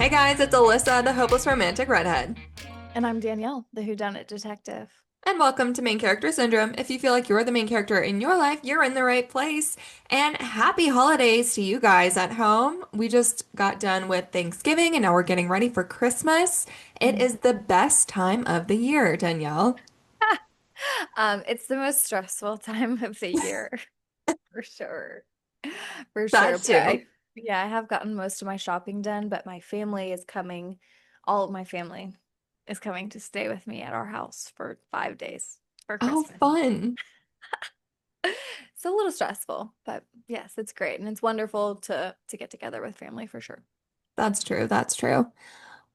Hey guys, it's Alyssa, the hopeless romantic redhead. And I'm Danielle, the whodunit detective. And welcome to Main Character Syndrome. If you feel like you're the main character in your life, you're in the right place. And happy holidays to you guys at home. We just got done with Thanksgiving and now we're getting ready for Christmas. It Mm. is the best time of the year, Danielle. It's the most stressful time of the year, for sure. For sure. That But too. I have gotten most of my shopping done, but my family is coming, all of my family is coming to stay with me at our house for 5 days for Oh, Christmas. fun. It's a little stressful, but yes, it's great. And it's wonderful to get together with family for sure. That's true. That's true.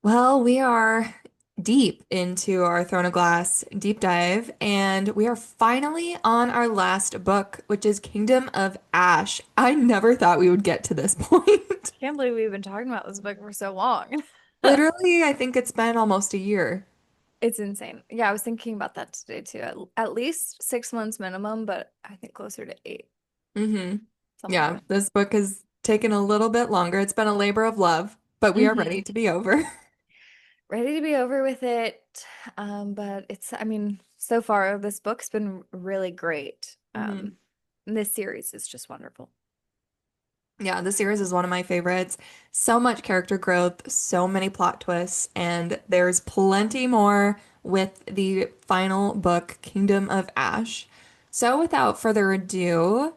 Well, we are deep into our Throne of Glass deep dive, and we are finally on our last book, which is Kingdom of Ash. I never thought we would get to this point. Can't believe we've been talking about this book for so long. Literally, I think it's been almost a year. It's insane. Yeah, I was thinking about that today too. At least 6 months minimum, but I think closer to eight, hmm something like Yeah, that. this book has taken a little bit longer. It's been a labor of love, but we are ready Hmm to be over. Ready to be over with it. But I mean, so far this book's been really great. hmm And this series is just wonderful. Yeah, the series is one of my favorites. So much character growth, so many plot twists, and there's plenty more with the final book, Kingdom of Ash. So without further ado,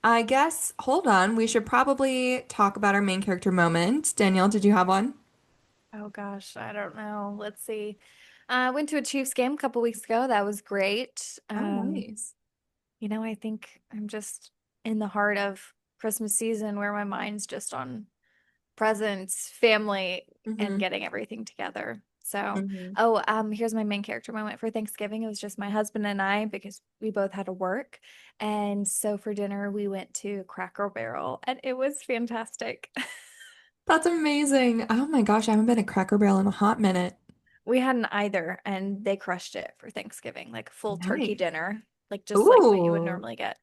I guess, hold on, we should probably talk about our main character moment. Danielle, did you have one? Oh gosh, I don't know. Let's see. I went to a Chiefs game a couple weeks ago. That was great. Oh, nice. I think I'm just in the heart of Christmas season where my mind's just on presents, family, and hmm getting everything together. So, hmm here's my main character moment for Thanksgiving. It was just my husband and I because we both had to work. And so for dinner, we went to Cracker Barrel and it was fantastic. That's amazing. Oh my gosh, I haven't been to Cracker Barrel in a hot minute. We hadn't either, and they crushed it for Thanksgiving, like full turkey Nice. dinner, like just like what you would Ooh. normally get.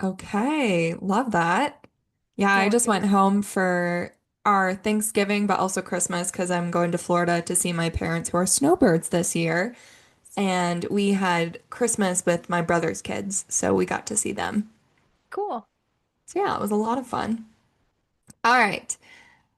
Okay, love that. Yeah, Yeah, I what just about went you? home for our Thanksgiving, but also Christmas because I'm going to Florida to see my parents who are snowbirds this year. And we had Christmas with my brother's kids, so we got to see them. Cool. So yeah, it was a lot of fun. All right.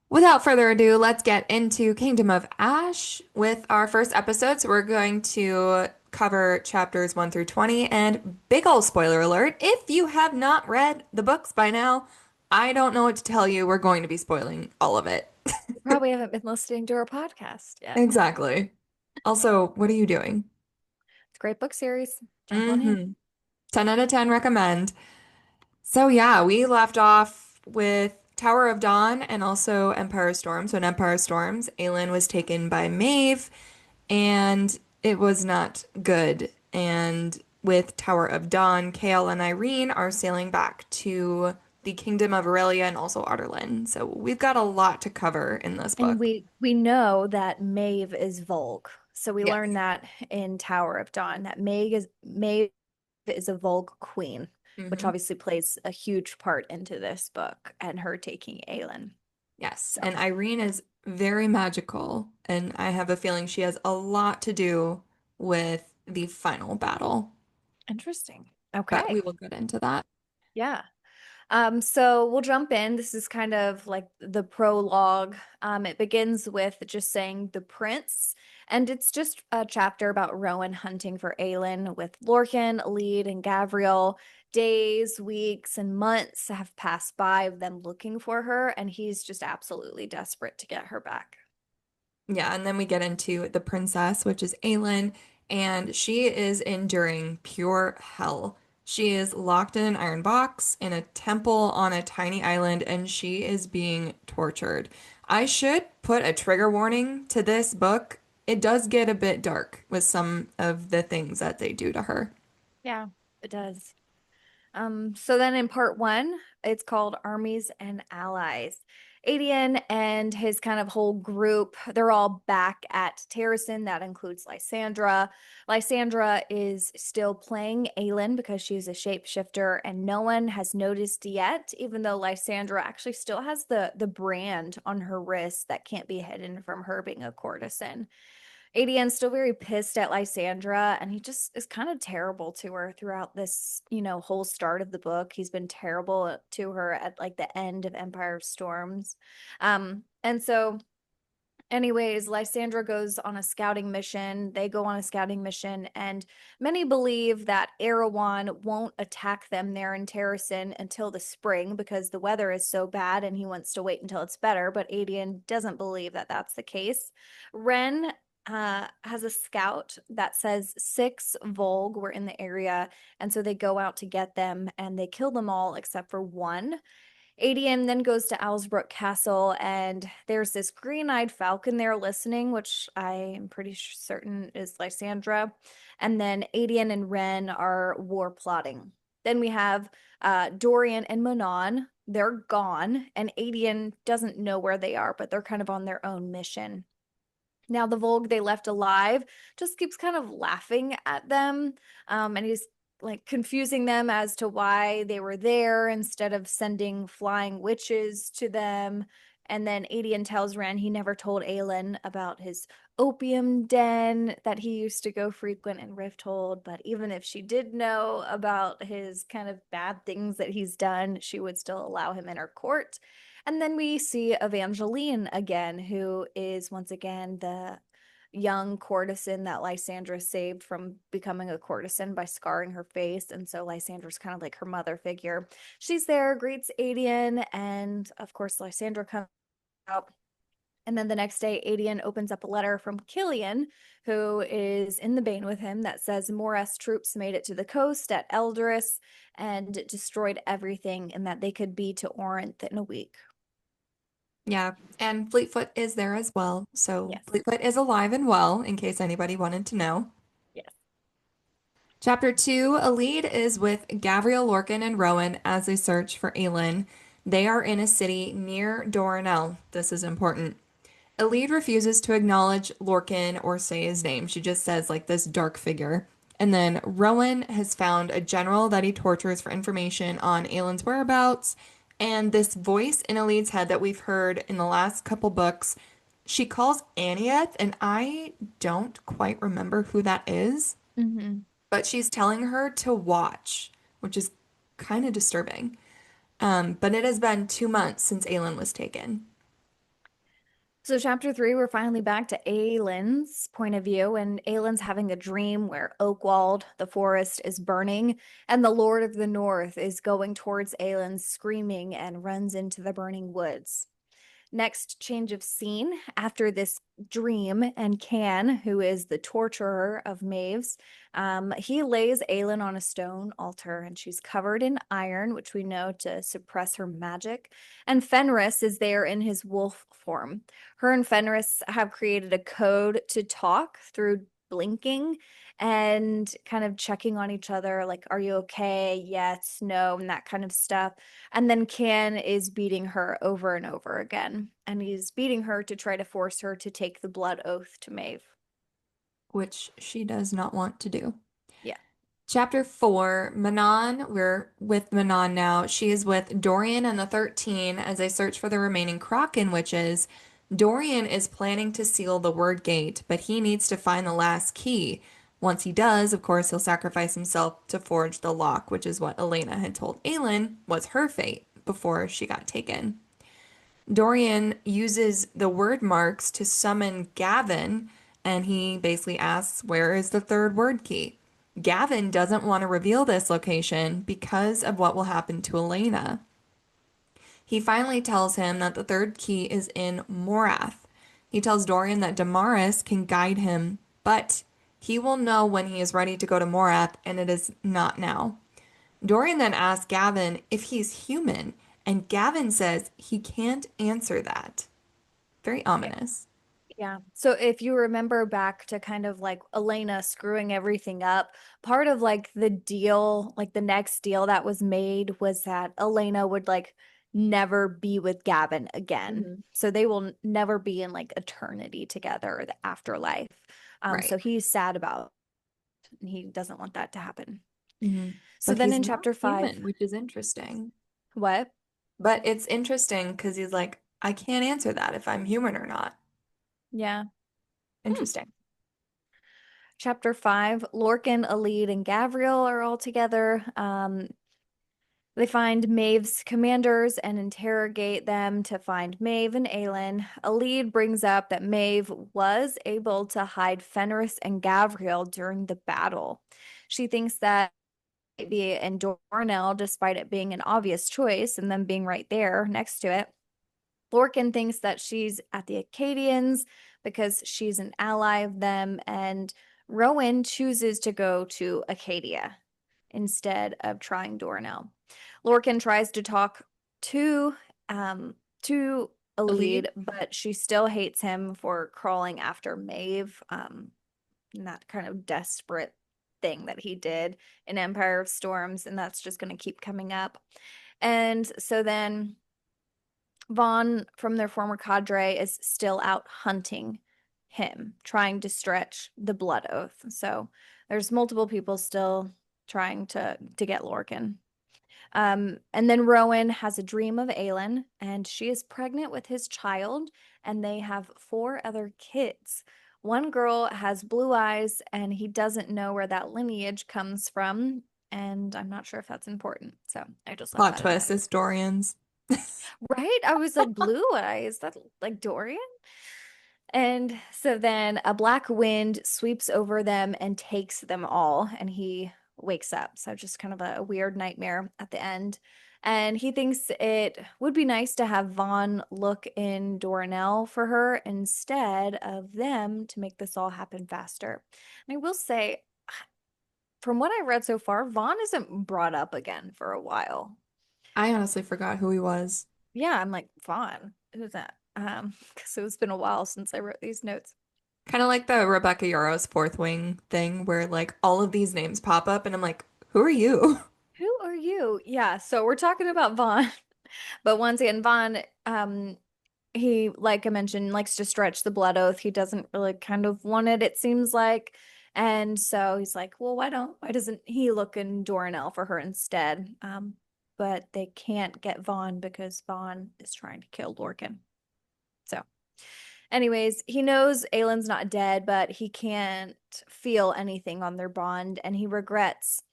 Without further ado, let's get into Kingdom of Ash with our first episode. So we're going to cover chapters 1 through 20. And big ol' spoiler alert, if you have not read the books by now, I don't know what to tell you. We're going to be spoiling all of it. You probably haven't been listening to our podcast yet. Exactly. Also, what are you doing? It's a great book series. Jump on in. Mm-hmm. 10 out of 10 recommend. So yeah, we left off with Tower of Dawn and also Empire Storm. So in Empire Storms, Aelin was taken by Maeve and it was not good. And with Tower of Dawn, Kael and Irene are sailing back to the Kingdom of Aurelia and also Arderlyn. So we've got a lot to cover in this And book. we know that Maeve is Volk. So we learn Yes. that in Tower of Dawn that Maeve is a Volk queen, which hmm obviously plays a huge part into this book and her taking Aelin. Yes. So And Irene is very magical, and I have a feeling she has a lot to do with the final battle. interesting. But Okay. we will get into that. Yeah. So we'll jump in. This is kind of like the prologue. It begins with just saying the prince, and it's just a chapter about Rowan hunting for Aelin with Lorcan, Lead, and Gavriel. Days, weeks, and months have passed by of them looking for her, and he's just absolutely desperate to get her back. Yeah, and then we get into the princess, which is Aelin, and she is enduring pure hell. She is locked in an iron box in a temple on a tiny island, and she is being tortured. I should put a trigger warning to this book. It does get a bit dark with some of the things that they do to her. Yeah, it does. So then in part one, it's called Armies and Allies. Aedion and his kind of whole group, they're all back at Terrasen. That includes Lysandra. Lysandra is still playing Aelin because she's a shapeshifter, and no one has noticed yet, even though Lysandra actually still has the brand on her wrist that can't be hidden from her being a courtesan. Adian's still very pissed at Lysandra, and he just is kind of terrible to her throughout this, whole start of the book. He's been terrible to her at like the end of Empire of Storms. And so anyways, Lysandra goes on a scouting mission. They go on a scouting mission, and many believe that Erewhon won't attack them there in Terrasen until the spring because the weather is so bad and he wants to wait until it's better. But Adian doesn't believe that that's the case. Ren has a scout that says 6 Volg were in the area, and so they go out to get them and they kill them all except for one. Adian then goes to Owlsbrook Castle, and there's this green-eyed falcon there listening, which I am pretty certain is Lysandra. And then Adian and Ren are war plotting. Then we have Dorian and Manon. They're gone, and Adian doesn't know where they are, but they're kind of on their own mission. Now, the Volg they left alive just keeps kind of laughing at them. And he's like confusing them as to why they were there instead of sending flying witches to them. And then Adian tells Ren he never told Aelin about his opium den that he used to go frequent in Rifthold. But even if she did know about his kind of bad things that he's done, she would still allow him in her court. And then we see Evangeline again, who is once again the young courtesan that Lysandra saved from becoming a courtesan by scarring her face. And so Lysandra's kind of like her mother figure. She's there, greets Adian, and of course, Lysandra comes out. And then the next day, Adian opens up a letter from Killian, who is in the Bane with him, that says Morras troops made it to the coast at Eldoris and destroyed everything, and that they could be to Orinth in a week. Yeah, and Fleetfoot is there as well. So Yes. Fleetfoot is alive and well, in case anybody wanted to know. Yes. Chapter 2, a lead is with Gavriel, Lorcan, and Rowan as they search for Aelin. They are in a city near Doranel. This is important. Elide refuses to acknowledge Lorcan or say his name. She just says, like, this dark figure. And then Rowan has found a general that he tortures for information on Aelin's whereabouts. And this voice in Elide's head that we've heard in the last couple books, she calls Anieth, and I don't quite remember who that is, Mm-hmm. but she's telling her to watch, which is kind of disturbing. But it has been 2 months since Aelin was taken. So, chapter 3, we're finally back to Aelin's point of view, and Aelin's having a dream where Oakwald, the forest, is burning, and the Lord of the North is going towards Aelin screaming and runs into the burning woods. Next change of scene after this dream, and Can, who is the torturer of Maves, he lays Aelin on a stone altar, and she's covered in iron, which we know to suppress her magic. And Fenris is there in his wolf form. Her and Fenris have created a code to talk through blinking and kind of checking on each other, like, are you okay? Yes, no, and that kind of stuff. And then Can is beating her over and over again. And he's beating her to try to force her to take the blood oath to Maeve. Which she does not want to do. Yeah. Chapter 4, Manon. We're with Manon now. She is with Dorian and the 13 as they search for the remaining Kraken witches. Dorian is planning to seal the word gate, but he needs to find the last key. Once he does, of course, he'll sacrifice himself to forge the lock, which is what Elena had told Aelin was her fate before she got taken. Dorian uses the word marks to summon Gavin, and he basically asks, where is the third word key? Gavin doesn't want to reveal this location because of what will happen to Elena. He finally tells him that the third key is in Morath. He tells Dorian that Damaris can guide him, but he will know when he is ready to go to Morath, and it is not now. Dorian then asks Gavin if he's human, and Gavin says he can't answer that. Very Yeah. ominous. Yeah. So if you remember back to kind of like Elena screwing everything up, part of like the deal, like the next deal that was made was that Elena would like never be with Gavin again. Hmm. So they will never be in like eternity together or the afterlife. Right. So he's sad about it. He doesn't want that to happen. Hmm. So But then he's in not chapter five, human, which is interesting. what? But it's interesting because he's like, I can't answer that if I'm human or not. Yeah. Hmm. Interesting. Chapter five, Lorcan, Alid, and Gavriel are all together. They find Maeve's commanders and interrogate them to find Maeve and Aelin. Alid brings up that Maeve was able to hide Fenris and Gavriel during the battle. She thinks that might be in Dornell, despite it being an obvious choice and them being right there next to it. Lorcan thinks that she's at the Acadians because she's an ally of them, and Rowan chooses to go to Acadia instead of trying Dornell. Lorcan tries to talk to to The lead? Alid, but she still hates him for crawling after Maeve, and that kind of desperate thing that he did in Empire of Storms, and that's just going to keep coming up. And so then Vaughn from their former cadre is still out hunting him, trying to stretch the blood oath. So there's multiple people still trying to get Lorcan. And then Rowan has a dream of Aelin, and she is pregnant with his child, and they have four other kids. One girl has blue eyes, and he doesn't know where that lineage comes from, and I'm not sure if that's important. So I just left Plot that in twist, there. it's Dorian's. Right? I was like, blue eyes? That like Dorian? And so then a black wind sweeps over them and takes them all, and he wakes up. So just kind of a weird nightmare at the end. And he thinks it would be nice to have Vaughn look in Dornell for her instead of them to make this all happen faster. And I will say, from what I read so far, Vaughn isn't brought up again for a while. I honestly forgot who he was. Yeah, I'm like, Vaughn, who's that? Because it's been a while since I wrote these notes. Kind of like the Rebecca Yarros Fourth Wing thing where like all of these names pop up and I'm like, who are you? Who are you? Yeah, so we're talking about Vaughn. But once again, Vaughn, he, like I mentioned, likes to stretch the blood oath. He doesn't really kind of want it seems like. And so he's like, well, why doesn't he look in Doranel for her instead? But they can't get Vaughn because Vaughn is trying to kill Lorcan. So, anyways, he knows Aelin's not dead, but he can't feel anything on their bond, and he regrets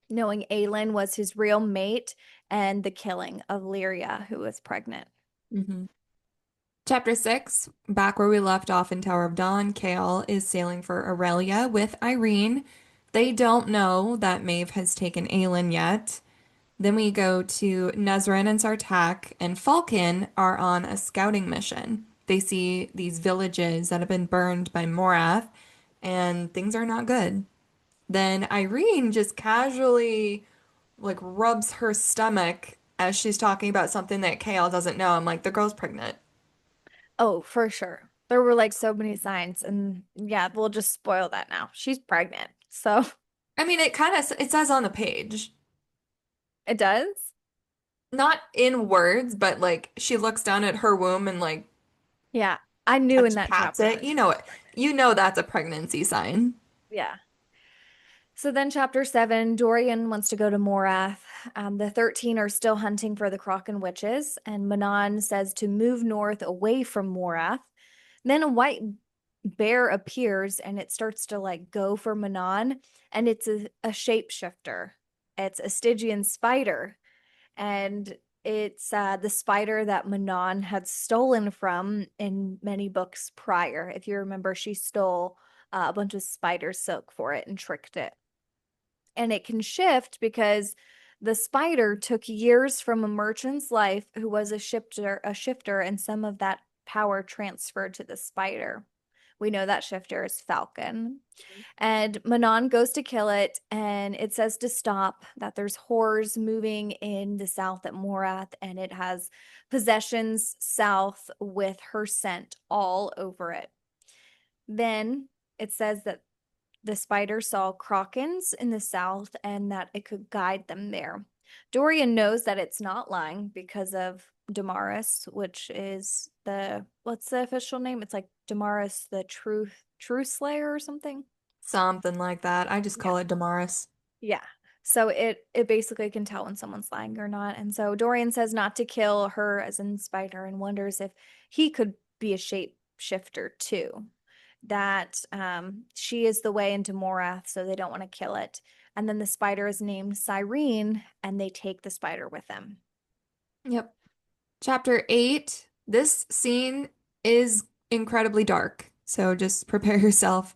knowing Aelin was his real mate and the killing of Lyria, who was pregnant. Hmm. Chapter 6, back where we left off in Tower of Dawn, Chaol is sailing for Aurelia with Irene. They don't know that Maeve has taken Aelin yet. Then we go to Nezran and Sartak, and Falcon are on a scouting mission. They see these villages that have been burned by Morath, and things are not good. Then Irene just casually like rubs her stomach as she's talking about something that Kale doesn't know. I'm like, the girl's pregnant. Oh, for sure. There were like so many signs, and yeah, we'll just spoil that now. She's pregnant. So I mean, it kind of it says on the page, it does. not in words, but like she looks down at her womb and like Yeah, I knew in that pats chapter it. that she was pregnant. You know that's a pregnancy sign. Yeah. So then, chapter seven, Dorian wants to go to Morath. The 13 are still hunting for the Kraken witches, and Manon says to move north away from Morath. Then a white bear appears and it starts to like go for Manon, and it's a shapeshifter. It's a Stygian spider, and it's the spider that Manon had stolen from in many books prior. If you remember, she stole a bunch of spider silk for it and tricked it. And it can shift because the spider took years from a merchant's life who was a shifter, and some of that power transferred to the spider. We know that shifter is Falcon. And Manon goes to kill it, and it says to stop, that there's horrors moving in the south at Morath, and it has possessions south with her scent all over it. Then it says that the spider saw Krakens in the south and that it could guide them there. Dorian knows that it's not lying because of Damaris, which is the what's the official name? It's like Damaris the Truth Slayer or something. Something like that. I just Yeah. call it Damaris. Yeah. So it basically can tell when someone's lying or not. And so Dorian says not to kill her as in Spider and wonders if he could be a shapeshifter too. That she is the way into Morath, so they don't want to kill it. And then the spider is named Cyrene, and they take the spider with them. Yep. Chapter 8. This scene is incredibly dark, so just prepare yourself.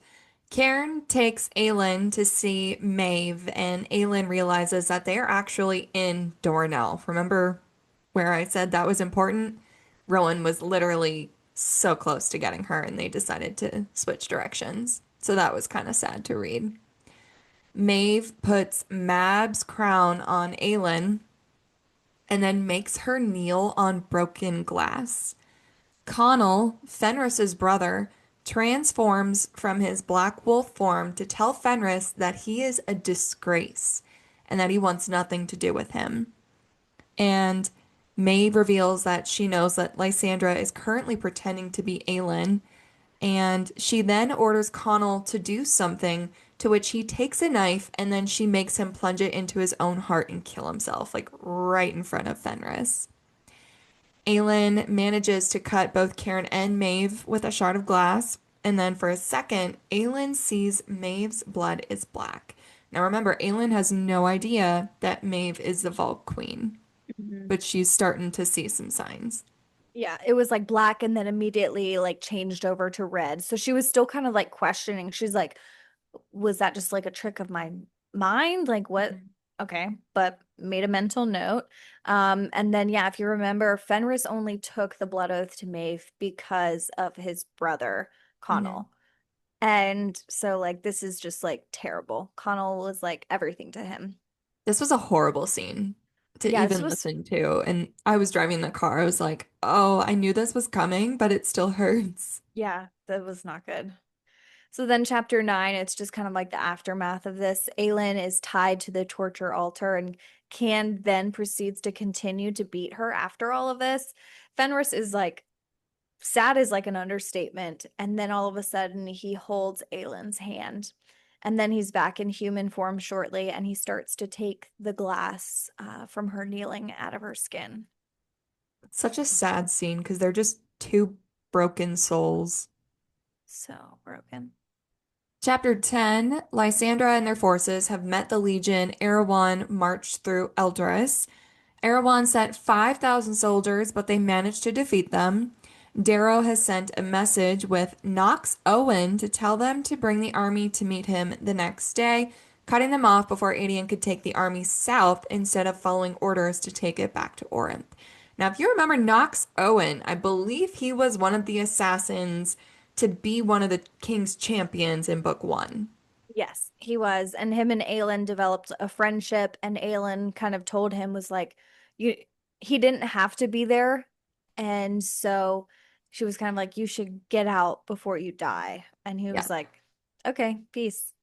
Cairn takes Aelin to see Maeve, and Aelin realizes that they are actually in Dornell. Remember where I said that was important? Rowan was literally so close to getting her, and they decided to switch directions. So that was kind of sad to read. Maeve puts Mab's crown on Aelin and then makes her kneel on broken glass. Connell, Fenris's brother, transforms from his black wolf form to tell Fenris that he is a disgrace and that he wants nothing to do with him. And Maeve reveals that she knows that Lysandra is currently pretending to be Aelin, and she then orders Connell to do something to which he takes a knife and then she makes him plunge it into his own heart and kill himself, like right in front of Fenris. Aelin manages to cut both Karen and Maeve with a shard of glass, and then for a second, Aelin sees Maeve's blood is black. Now remember, Aelin has no idea that Maeve is the Vault Queen, Mhm. but she's starting to see some signs. Yeah, it was like black and then immediately like changed over to red. So she was still kind of like questioning. She's like, was that just like a trick of my mind? Like what? Okay, but made a mental note. And then yeah, if you remember, Fenris only took the blood oath to Maeve because of his brother, Mhm. Connell. And so like this is just like terrible. Connell was like everything to him. This was a horrible scene to Yeah, this even was listen to. And I was driving the car. I was like, oh, I knew this was coming, but it still hurts. yeah, that was not good. So then chapter 9, it's just kind of like the aftermath of this. Aelin is tied to the torture altar and Can then proceeds to continue to beat her after all of this. Fenris is like sad is like an understatement. And then all of a sudden he holds Aelin's hand. And then he's back in human form shortly and he starts to take the glass from her kneeling out of her skin. It's such a sad scene because they're just two broken souls. So broken. Chapter 10, Lysandra and their forces have met the Legion. Erewhon marched through Eldoris. Erewhon sent 5,000 soldiers, but they managed to defeat them. Darrow has sent a message with Ch.1 to tell them to bring the army to meet him the next day, cutting them off before Aedion could take the army south instead of following orders to take it back to Orinth. Now, if you remember Ch.1, I believe he was one of the assassins to be one of the king's champions in book one. Yes, he was. And him and Aelin developed a friendship, and Aelin kind of told him was like, you he didn't have to be there. And so she was kind of like, you should get out before you die. And he Yeah. was like, okay, peace.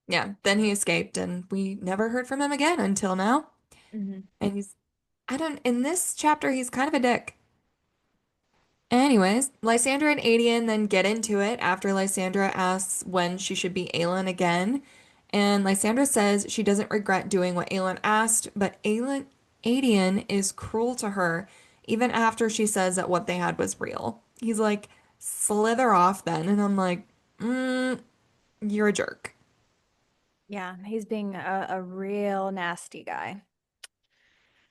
Yeah. Then he escaped and we never heard from him again until now. Hmm. And I don't, in this chapter, he's kind of a dick. Anyways, Lysandra and Aedion then get into it after Lysandra asks when she should be Aelin again. And Lysandra says she doesn't regret doing what Aelin asked, but Aedion is cruel to her even after she says that what they had was real. He's like, slither off then. And I'm like, you're a jerk. Yeah, he's being a real nasty guy.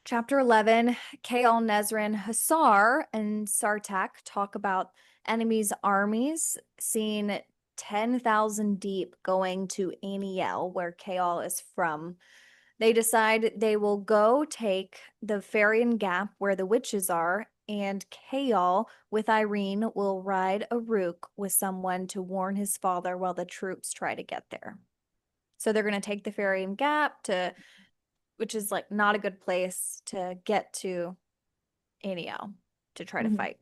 Chapter 11, Kael, Nezrin, Hussar, and Sartak talk about enemies' armies, seeing 10,000 deep going to Aniel, where Kael is from. They decide they will go take the Farian Gap where the witches are, and Kael with Irene will ride a rook with someone to warn his father while the troops try to get there. So they're going to take the Farian Gap to which is like not a good place to get to Aniel to try to Mhm. fight.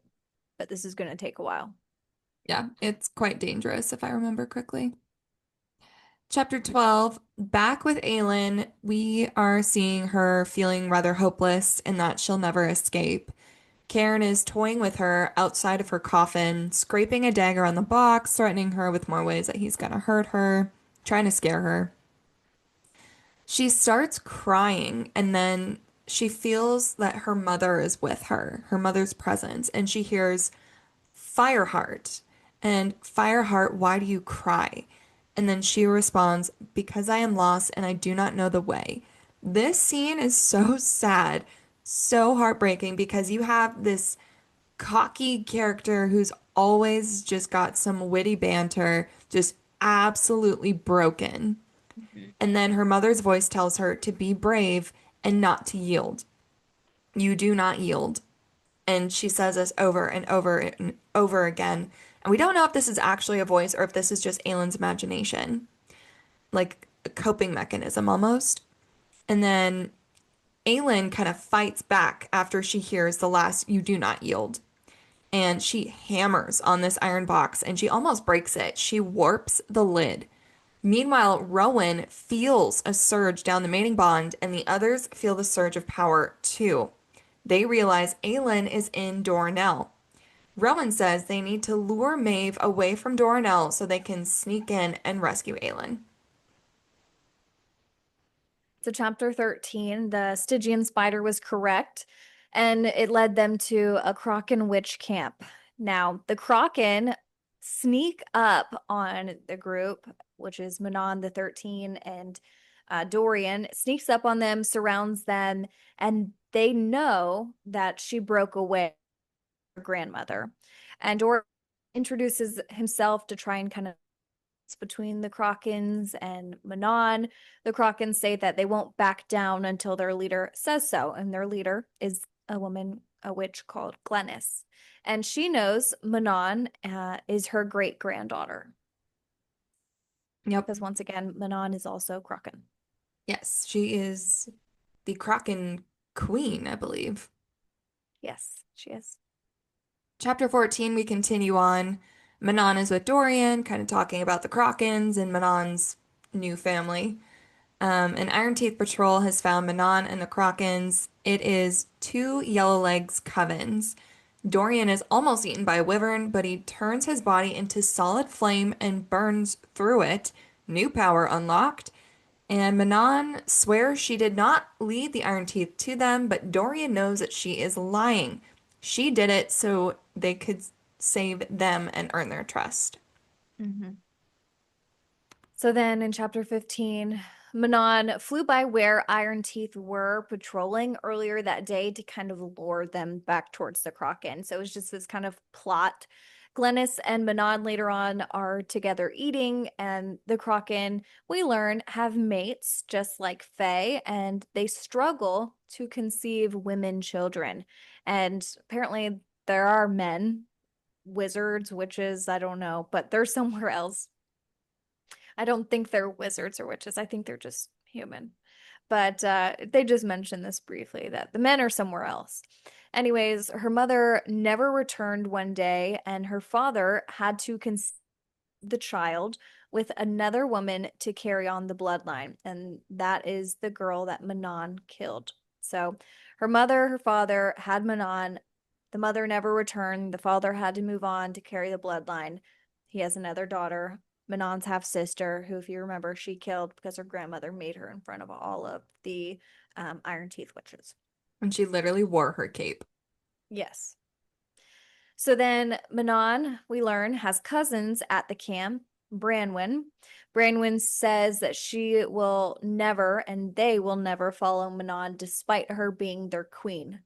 But this is going to take a while. Yeah, it's quite dangerous if I remember correctly. Chapter 12, back with Aelin, we are seeing her feeling rather hopeless and that she'll never escape. Karen is toying with her outside of her coffin, scraping a dagger on the box, threatening her with more ways that he's gonna hurt her, trying to scare her. She starts crying and then she feels that her mother is with her, her mother's presence, and she hears Fireheart. And Fireheart, why do you cry? And then she responds, because I am lost and I do not know the way. This scene is so sad, so heartbreaking because you have this cocky character who's always just got some witty banter, just absolutely broken. Mhm. And then her mother's voice tells her to be brave and not to yield. You do not yield. And she says this over and over and over again. And we don't know if this is actually a voice or if this is just Aelin's imagination, like a coping mechanism almost. And then Aelin kind of fights back after she hears the last, you do not yield. And she hammers on this iron box and she almost breaks it. She warps the lid. Meanwhile, Rowan feels a surge down the mating bond, and the others feel the surge of power too. They realize Aelin is in Dornell. Rowan says they need to lure Maeve away from Dornell so they can sneak in and rescue Aelin. So, chapter 13, the Stygian spider was correct, and it led them to a Kraken witch camp. Now, the Kraken sneak up on the group, which is Manon the 13 and Dorian, sneaks up on them, surrounds them, and they know that she broke away from her grandmother. And Dorian introduces himself to try and kind of between the Krakens and Manon. The Krakens say that they won't back down until their leader says so, and their leader is a woman, a witch called Glennis. And she knows Manon is her great granddaughter, Yep. because once again, Manon is also Kraken. Yes, she is the Kraken Queen, I believe. Yes, she is. Chapter 14, we continue on. Manon is with Dorian, kind of talking about the Krakens and Manon's new family. An Iron Teeth patrol has found Manon and the Krakens. It is two Yellowlegs covens. Dorian is almost eaten by a wyvern, but he turns his body into solid flame and burns through it. New power unlocked. And Manon swears she did not lead the Iron Teeth to them, but Dorian knows that she is lying. She did it so they could save them and earn their trust. Mhm. So then in chapter 15, Manon flew by where Iron Teeth were patrolling earlier that day to kind of lure them back towards the Kraken. So it was just this kind of plot. Glennis and Manon later on are together eating, and the Kraken, we learn, have mates just like Fae, and they struggle to conceive women children. And apparently there are men, wizards, witches, I don't know, but they're somewhere else. I don't think they're wizards or witches. I think they're just human. But they just mentioned this briefly that the men are somewhere else. Anyways, her mother never returned one day, and her father had to conceive the child with another woman to carry on the bloodline. And that is the girl that Manon killed. So her mother, her father had Manon. The mother never returned. The father had to move on to carry the bloodline. He has another daughter, Manon's half sister, who, if you remember, she killed because her grandmother made her in front of all of the Iron Teeth witches. And she literally wore her cape. Yes. So then Manon, we learn, has cousins at the camp, Branwen. Branwen says that she will never and they will never follow Manon despite her being their queen.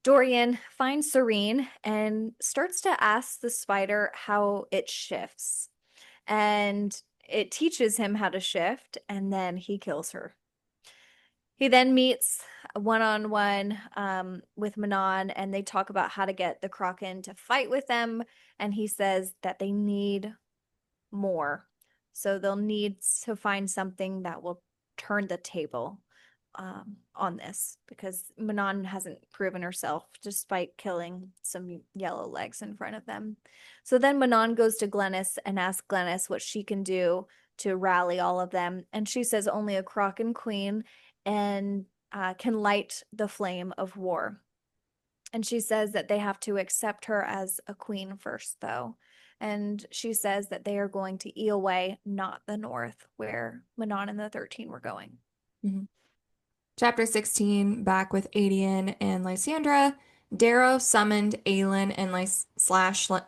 Dorian finds Serene and starts to ask the spider how it shifts. And it teaches him how to shift, and then he kills her. He then meets one on one with Manon, and they talk about how to get the Kraken to fight with them. And he says that they need more. So they'll need to find something that will turn the table on this because Manon hasn't proven herself despite killing some yellow legs in front of them. So then Manon goes to Glennis and asks Glennis what she can do to rally all of them. And she says only a Kraken queen and can light the flame of war. And she says that they have to accept her as a queen first, though. And she says that they are going to Eoway, not the north, where Manon and the 13 were going. Mhm. Chapter 16, back with Aedion and Lysandra. Darrow summoned Aelin and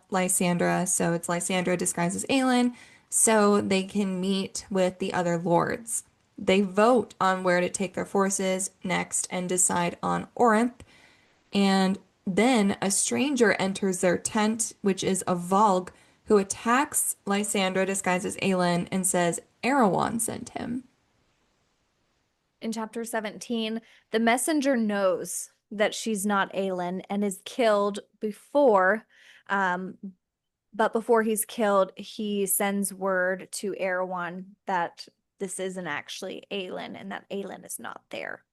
Lysandra, so it's Lysandra disguised as Aelin, so they can meet with the other lords. They vote on where to take their forces next and decide on Orinth. And then a stranger enters their tent, which is a Valg, who attacks Lysandra disguised as Aelin and says Erewhon sent him. In chapter 17, the messenger knows that she's not Aelin and is killed before, um, but before he's killed, he sends word to Erewhon that this isn't actually Aelin and that Aelin is not there.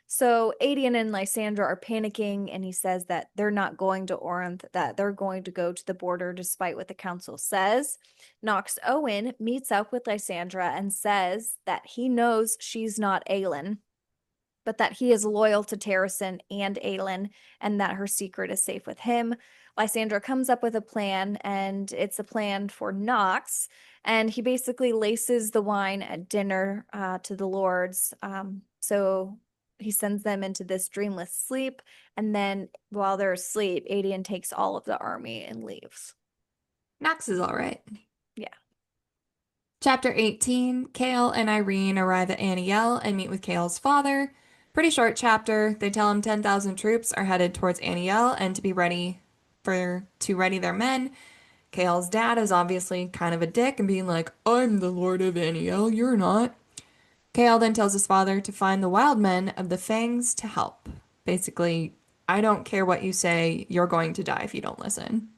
So Aedion and Lysandra are panicking, and he says that they're not going to Orinth, that they're going to go to the border despite what the council says. Knox Owen meets up with Lysandra and says that he knows she's not Aelin, but that he is loyal to Terrasen and Aelin, and that her secret is safe with him. Lysandra comes up with a plan, and it's a plan for Knox. And he basically laces the wine at dinner to the lords. So he sends them into this dreamless sleep. And then while they're asleep, Aedion takes all of the army and leaves. Knox is all right. Yeah. Chapter 18, Chaol and Irene arrive at Aniel and meet with Chaol's father. Pretty short chapter. They tell him 10,000 troops are headed towards Aniel and to be ready to ready their men. Chaol's dad is obviously kind of a dick and being like, I'm the Lord of Aniel, you're not. Chaol then tells his father to find the wild men of the Fangs to help. Basically, I don't care what you say, you're going to die if you don't listen.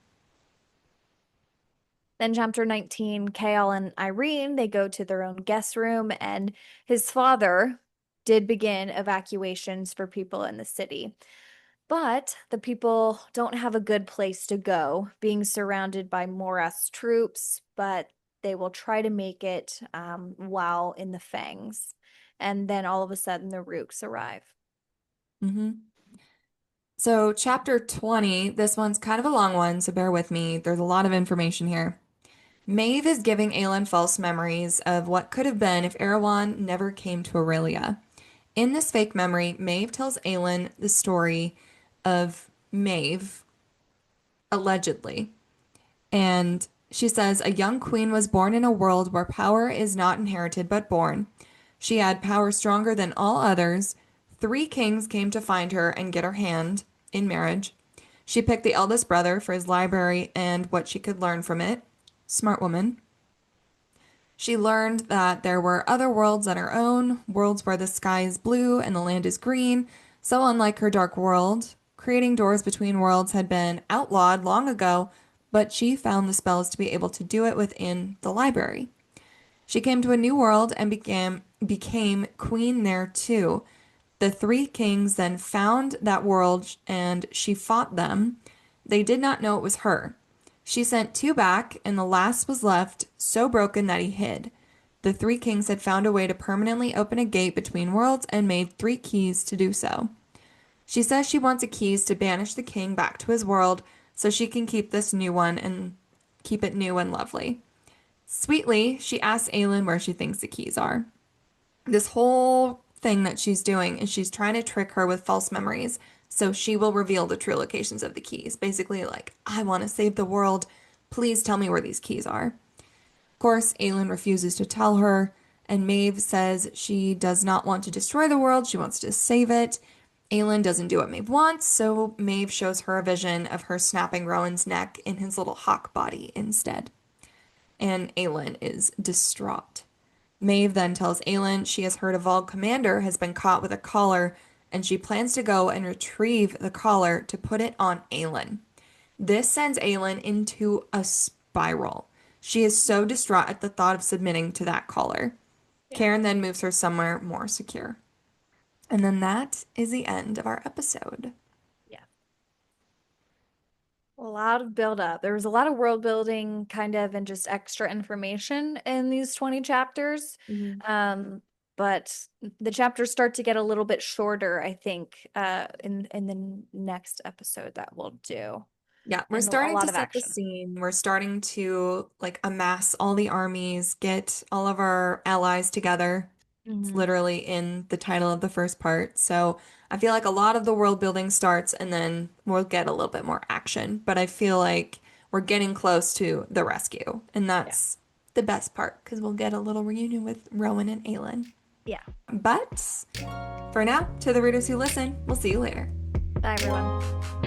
Then chapter 19, Chaol and Irene, they go to their own guest room, and his father did begin evacuations for people in the city. But the people don't have a good place to go, being surrounded by Morath's troops, but they will try to make it while in the Fangs. And then all of a sudden the Rooks arrive. Hmm. So, chapter 20, this one's kind of a long one, so bear with me. There's a lot of information here. Maeve is giving Aelin false memories of what could have been if Erewhon never came to Aurelia. In this fake memory, Maeve tells Aelin the story of Maeve, allegedly. And she says a young queen was born in a world where power is not inherited but born. She had power stronger than all others. Three kings came to find her and get her hand in marriage. She picked the eldest brother for his library and what she could learn from it. Smart woman. She learned that there were other worlds than her own, worlds where the sky is blue and the land is green. So, unlike her dark world, creating doors between worlds had been outlawed long ago, but she found the spells to be able to do it within the library. She came to a new world and became queen there too. The three kings then found that world and she fought them. They did not know it was her. She sent two back, and the last was left so broken that he hid. The three kings had found a way to permanently open a gate between worlds and made three keys to do so. She says she wants a keys to banish the king back to his world so she can keep this new one and keep it new and lovely. Sweetly, she asks Aelin where she thinks the keys are. This whole thing that she's doing is she's trying to trick her with false memories so she will reveal the true locations of the keys. Basically, like, I want to save the world. Please tell me where these keys are. Of course, Aelin refuses to tell her, and Maeve says she does not want to destroy the world, she wants to save it. Aelin doesn't do what Maeve wants, so Maeve shows her a vision of her snapping Rowan's neck in his little hawk body instead. And Aelin is distraught. Maeve then tells Aelin she has heard a Vogue commander has been caught with a collar, and she plans to go and retrieve the collar to put it on Aelin. This sends Aelin into a spiral. She is so distraught at the thought of submitting to that collar. Yeah. Karen then moves her somewhere more secure. And then that is the end of our episode. Yeah. A lot of build up. There was a lot of world building kind of and just extra information in these 20 chapters. Mhm. Um, but the chapters start to get a little bit shorter, I think, in the next episode that we'll do. Yeah, we're And a starting to lot of set the action. scene. We're starting to like amass all the armies, get all of our allies together. It's Hmm. literally in the title of the first part. So I feel like a lot of the world building starts and then we'll get a little bit more action. But I feel like we're getting close to the rescue. And Yeah. that's the best part because we'll get a little reunion with Rowan and Aelin. Yeah. But for now, to the readers who listen, we'll see you later. Bye, everyone.